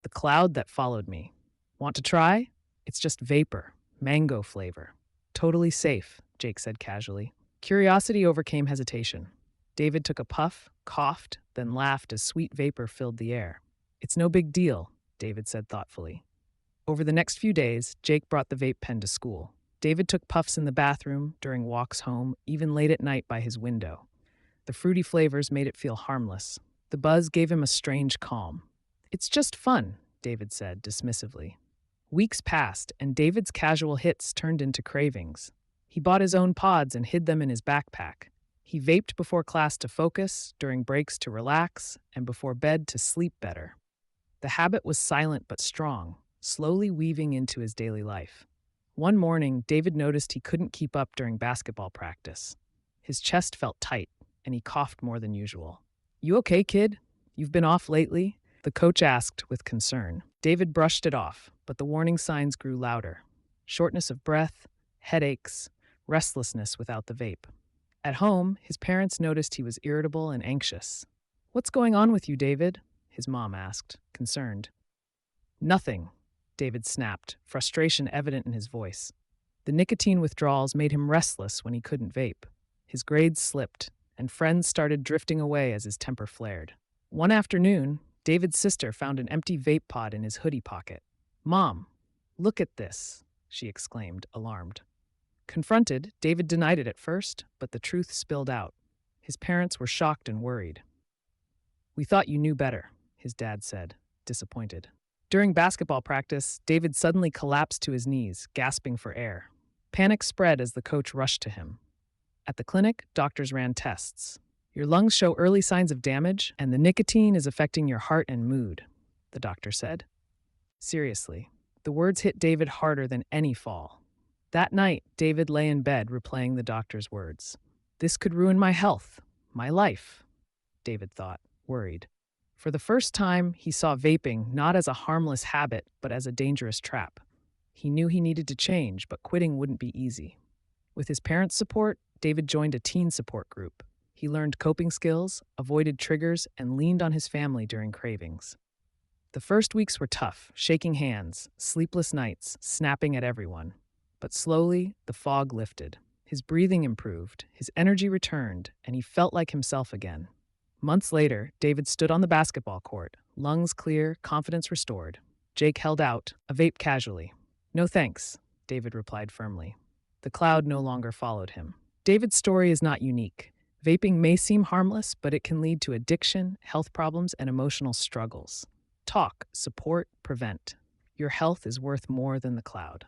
the cloud that followed me. Want to try? It's just vapor, mango flavor. Totally safe, Jake said casually. Curiosity overcame hesitation. David took a puff, coughed, then laughed as sweet vapor filled the air. It's no big deal, David said thoughtfully. Over the next few days, Jake brought the vape pen to school. David took puffs in the bathroom, during walks home, even late at night by his window. The fruity flavors made it feel harmless. The buzz gave him a strange calm. It's just fun, David said dismissively. Weeks passed, and David's casual hits turned into cravings. He bought his own pods and hid them in his backpack. He vaped before class to focus, during breaks to relax, and before bed to sleep better. The habit was silent but strong, slowly weaving into his daily life. One morning, David noticed he couldn't keep up during basketball practice. His chest felt tight, and he coughed more than usual. "You okay, kid? You've been off lately?" the coach asked with concern. David brushed it off, but the warning signs grew louder. Shortness of breath, headaches, restlessness without the vape. At home, his parents noticed he was irritable and anxious. "What's going on with you, David?" his mom asked, concerned. "Nothing," David snapped, frustration evident in his voice. The nicotine withdrawals made him restless when he couldn't vape. His grades slipped, and friends started drifting away as his temper flared. One afternoon, David's sister found an empty vape pod in his hoodie pocket. "Mom, look at this," she exclaimed, alarmed. Confronted, David denied it at first, but the truth spilled out. His parents were shocked and worried. "We thought you knew better," his dad said, disappointed. During basketball practice, David suddenly collapsed to his knees, gasping for air. Panic spread as the coach rushed to him. At the clinic, doctors ran tests. "Your lungs show early signs of damage, and the nicotine is affecting your heart and mood," the doctor said. Seriously, the words hit David harder than any fall. That night, David lay in bed replaying the doctor's words. "This could ruin my health, my life," David thought, worried. For the first time, he saw vaping not as a harmless habit, but as a dangerous trap. He knew he needed to change, but quitting wouldn't be easy. With his parents' support, David joined a teen support group. He learned coping skills, avoided triggers, and leaned on his family during cravings. The first weeks were tough, shaking hands, sleepless nights, snapping at everyone. But slowly, the fog lifted. His breathing improved, his energy returned, and he felt like himself again. Months later, David stood on the basketball court, lungs clear, confidence restored. Jake held out, a vape casually. "No thanks," David replied firmly. The cloud no longer followed him. David's story is not unique. Vaping may seem harmless, but it can lead to addiction, health problems, and emotional struggles. Talk, support, prevent. Your health is worth more than the cloud.